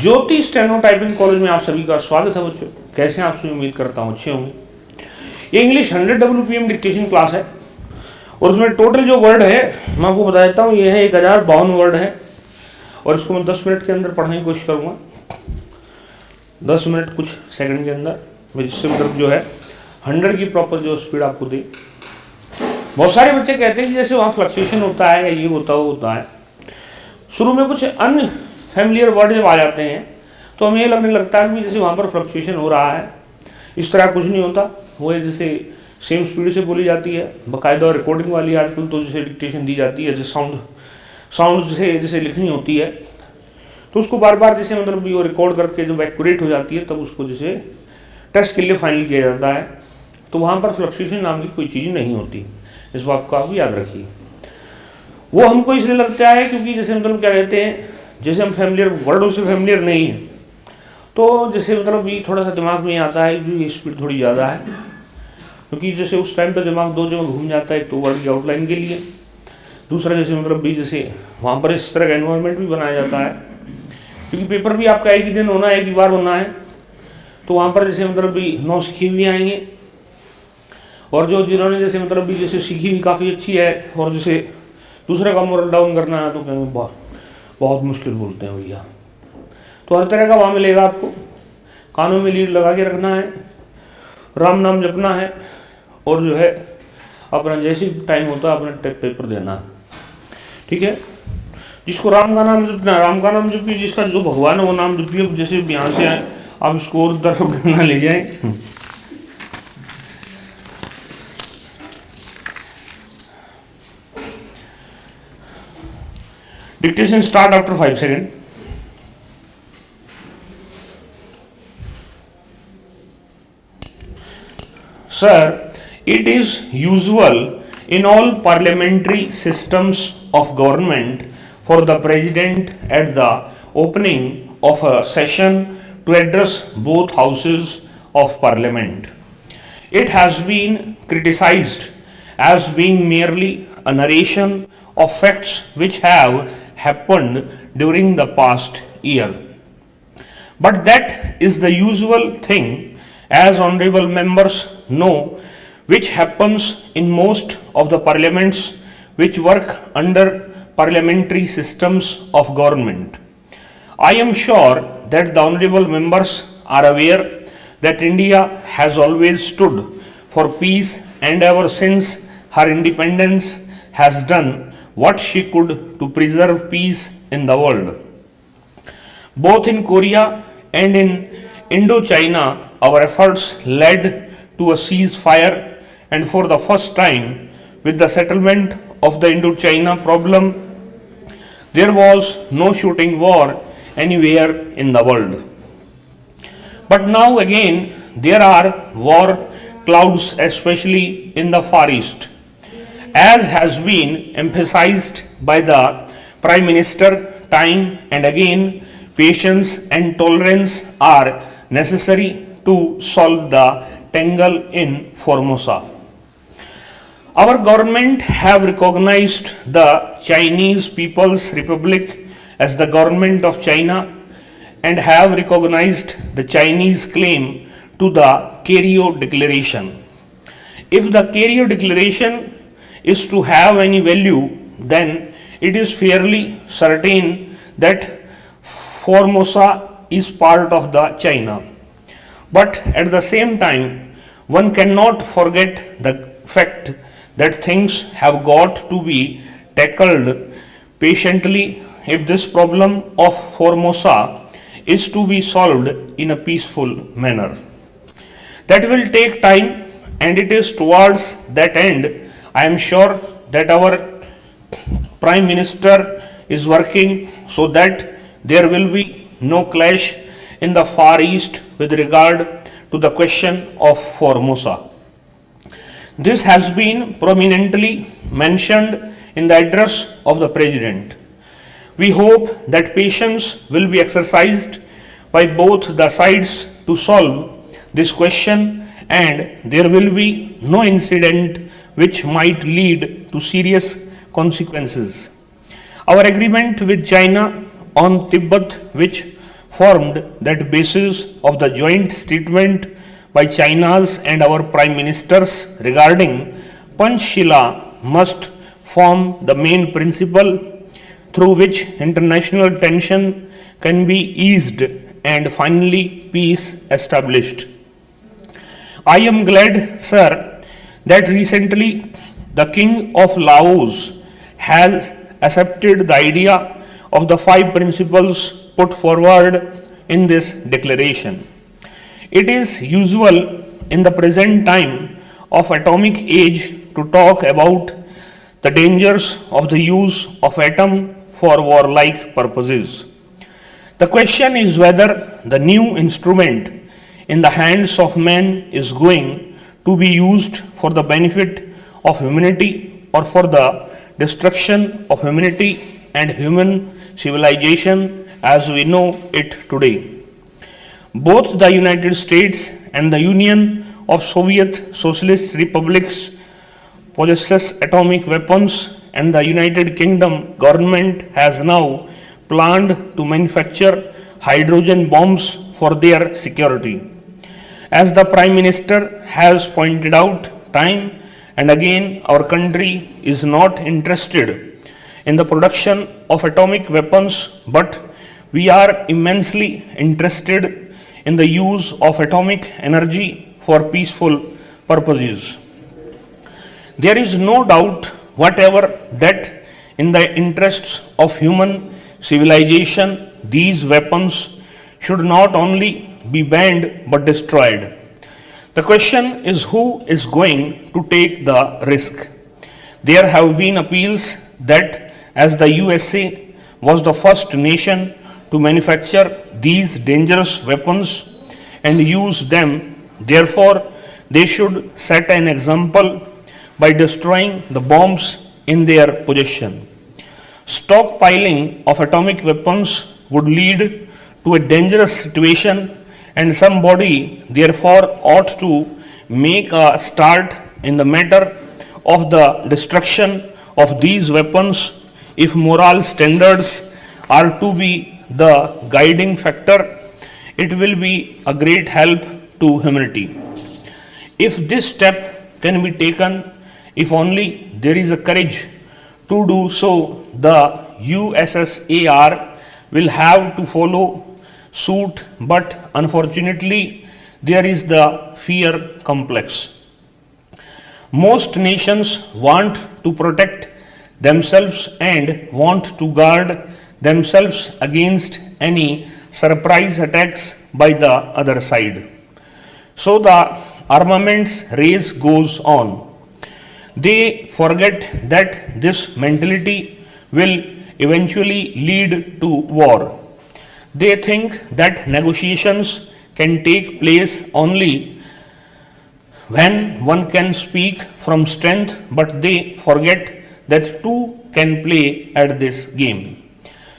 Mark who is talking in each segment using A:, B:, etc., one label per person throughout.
A: ज्योति steno typing college में आप सभी का स्वागत है बच्चों। कैसे हैं आप सभी? उम्मीद करता हूँ अच्छे होंगे। ये इंग्लिश 100 WPM डिक्टेशन क्लास है और उसमें टोटल जो वर्ड है मैं आपको बता देता हूँ, ये है 1052 वर्ड है और इसको मैं 10 मिनट के अंदर पढ़ने की कोशिश करूँगा। 10 मिनट कुछ सेकंड के अंदर, जिससे मतलब जो है 100 की प्रॉपर जो स्पीड आपको दे। बहुत सारे बच्चे कहते हैं कि जैसे वहाँ फ्लक्चुएशन होता है या ये होता वो होता है। शुरू में कुछ अनफेमिलियर वर्ड जब आ जाते हैं तो हमें ये लगने लगता है कि जैसे वहाँ पर फ्लक्चुएशन हो रहा है। इस तरह कुछ नहीं होता। वो जैसे सेम स्पीड से बोली जाती है, बाकायदा रिकॉर्डिंग वाली आजकल तो जैसे डिक्टेशन दी जाती है, जैसे साउंड जैसे लिखनी होती है तो उसको बार बार जैसे मतलब वो रिकॉर्ड करके जब एक्यूरेट हो जाती है तब उसको जैसे टेस्ट के लिए फाइनल किया जाता है। तो वहाँ पर फ्लक्चुएशन नाम की कोई चीज़ नहीं होती। इस बात को आप याद रखिए। वो हमको इसलिए लगता है क्योंकि जैसे मतलब क्या कहते हैं, जैसे हम फैमिलियर वर्डों से फैमिलियर नहीं है तो जैसे मतलब ये थोड़ा सा दिमाग में आता है कि ये स्पीड थोड़ी ज़्यादा है, क्योंकि जैसे उस टाइम पे दिमाग दो जगह घूम जाता है। एक तो वर्ड की आउटलाइन के लिए, दूसरा जैसे मतलब भी जैसे वहाँ पर इस तरह का एनवायरनमेंट भी बनाया जाता है, क्योंकि पेपर भी आपका एक ही दिन होना है, एक ही बार होना है। तो वहाँ पर जैसे मतलब भी नौसिखी भी आएंगे और जो जिन्होंने जैसे मतलब भी जैसे सीखी भी काफ़ी अच्छी है और जैसे दूसरे का मोरल डाउन करना है तो कहेंगे बहुत मुश्किल बोलते हैं भैया। तो हर तरह का वहाँ मिलेगा आपको। कानों में लीड लगा के रखना है, राम नाम जपना है और जो है अपना जैसे टाइम होता है अपना पेपर देना है। ठीक है, जिसको राम का नाम जपना राम का नाम जपिए, जिसका जो भगवान है वो नाम जपिए। जैसे यहाँ से आए आप इसको और तरफ ना ले जाएं। Dictation start after 5 second. Sir, it is usual in all parliamentary systems of government for the president at the opening of a session to address both houses of parliament. It has been criticized as being merely a narration of facts which have happened during the past year. But that is the usual thing, as honorable members know, which happens in most of the parliaments which work under parliamentary systems of government. I am sure that the honorable members are aware that India has always stood for peace and ever since her independence has done what she could to preserve peace in the world. Both in Korea and in Indochina, our efforts led to a ceasefire, and for the first time, with the settlement of the Indochina problem, there was no shooting war anywhere in the world. But now again, there are war clouds, especially in the Far East. As has been emphasized by the Prime Minister time and again, patience and tolerance are necessary to solve the tangle in Formosa. Our government have recognized the Chinese People's Republic as the government of China and have recognized the Chinese claim to the Cairo Declaration. If the Cairo Declaration is to have any value, then it is fairly certain that Formosa is part of the China. But at the same time, one cannot forget the fact that things have got to be tackled patiently if this problem of Formosa is to be solved in a peaceful manner. That will take time, and it is towards that end I am sure that our Prime Minister is working so that there will be no clash in the Far East with regard to the question of Formosa. This has been prominently mentioned in the address of the President. We hope that patience will be exercised by both the sides to solve this question, and there will be no incident which might lead to serious consequences. Our agreement with China on Tibet, which formed that basis of the joint statement by China's and our prime ministers regarding Panchshila, must form the main principle through which international tension can be eased and finally peace established. I am glad, sir, that recently the King of Laos has accepted the idea of the five principles put forward in this declaration. It is usual in the present time of atomic age to talk about the dangers of the use of atom for warlike purposes. The question is whether the new instrument in the hands of man is going to be used for the benefit of humanity or for the destruction of humanity and human civilization as we know it today. Both the United States and the Union of Soviet Socialist Republics possesses atomic weapons, and the United Kingdom government has now planned to manufacture hydrogen bombs for their security. As the Prime Minister has pointed out time and again, our country is not interested in the production of atomic weapons, but we are immensely interested in the use of atomic energy for peaceful purposes. There is no doubt whatever that in the interests of human civilization, these weapons should not only be banned but destroyed. The question is who is going to take the risk. There have been appeals that as the USA was the first nation to manufacture these dangerous weapons and use them, therefore they should set an example by destroying the bombs in their possession. Stockpiling of atomic weapons would lead to a dangerous situation, and somebody therefore ought to make a start in the matter of the destruction of these weapons. If moral standards are to be the guiding factor, it will be a great help to humanity. If this step can be taken, if only there is a courage to do so, the USSR will have to follow suit, but unfortunately, there is the fear complex. Most nations want to protect themselves and want to guard themselves against any surprise attacks by the other side. So the armaments race goes on. They forget that this mentality will eventually lead to war. They think that negotiations can take place only when one can speak from strength, but they forget that two can play at this game.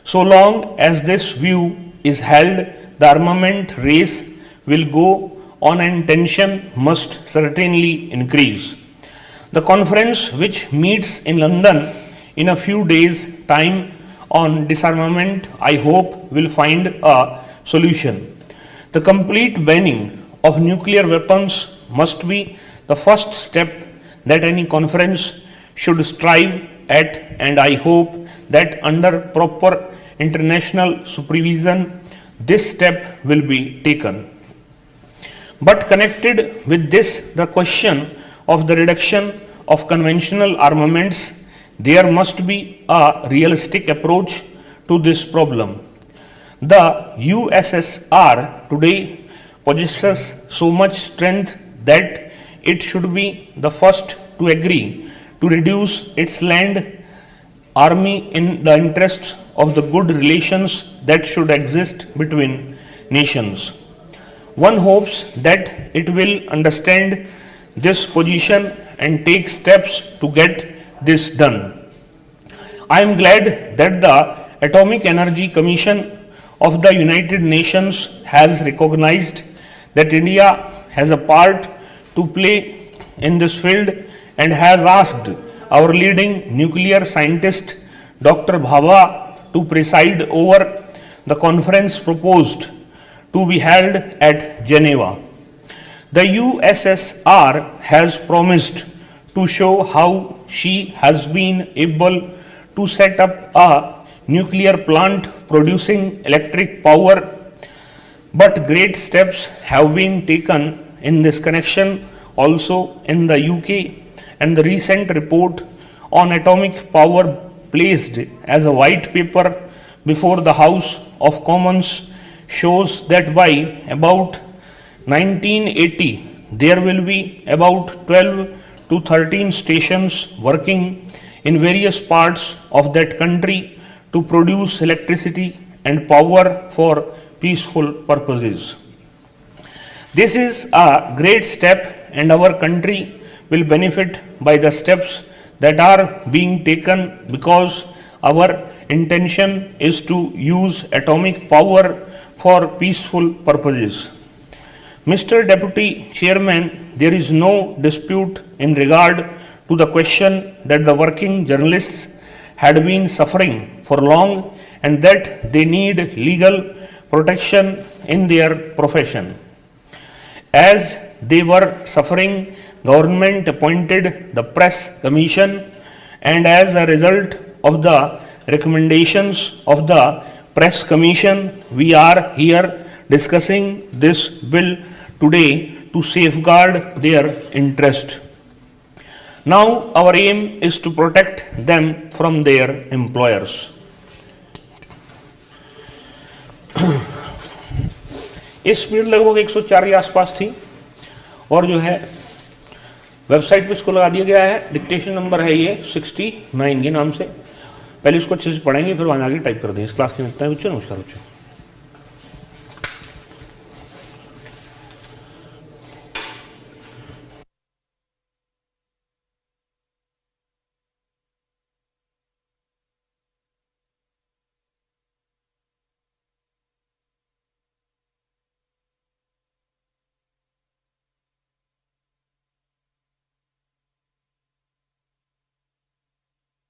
A: So long as this view is held, the armament race will go on and tension must certainly increase. The conference, which meets in London in a few days' time on disarmament, I hope will find a solution. The complete banning of nuclear weapons must be the first step that any conference should strive at, and I hope that under proper international supervision, this step will be taken. But connected with this, the question of the reduction of conventional armaments, there must be a realistic approach to this problem. The USSR today possesses so much strength that it should be the first to agree to reduce its land army in the interests of the good relations that should exist between nations. One hopes that it will understand this position and take steps to get this done. I am glad that the Atomic Energy Commission of the United Nations has recognized that India has a part to play in this field and has asked our leading nuclear scientist Dr. Bhabha to preside over the conference proposed to be held at Geneva. The USSR has promised to show how she has been able to set up a nuclear plant producing electric power, but great steps have been taken in this connection also in the UK, and the recent report on atomic power placed as a white paper before the House of Commons shows that by about 1980 there will be about 12 to 13 stations working in various parts of that country to produce electricity and power for peaceful purposes. This is a great step, and our country will benefit by the steps that are being taken, because our intention is to use atomic power for peaceful purposes. Mr. Deputy Chairman, there is no dispute in regard to the question that the working journalists had been suffering for long and that they need legal protection in their profession. As they were suffering, government appointed the Press Commission, and as a result of the recommendations of the Press Commission, we are here discussing this bill today to safeguard their interest. Now our aim is to protect them from their employers. इस speed लगभग 104 के आसपास थी, और जो है website पे इसको लगा दिया गया है। डिक्टेशन नंबर है ये 69 के नाम से। पहले इसको अच्छे से पढ़ेंगे, फिर वहाँ आगे टाइप कर देंगे। इस क्लास के मिलता है बच्चों। नमस्कार बच्चों।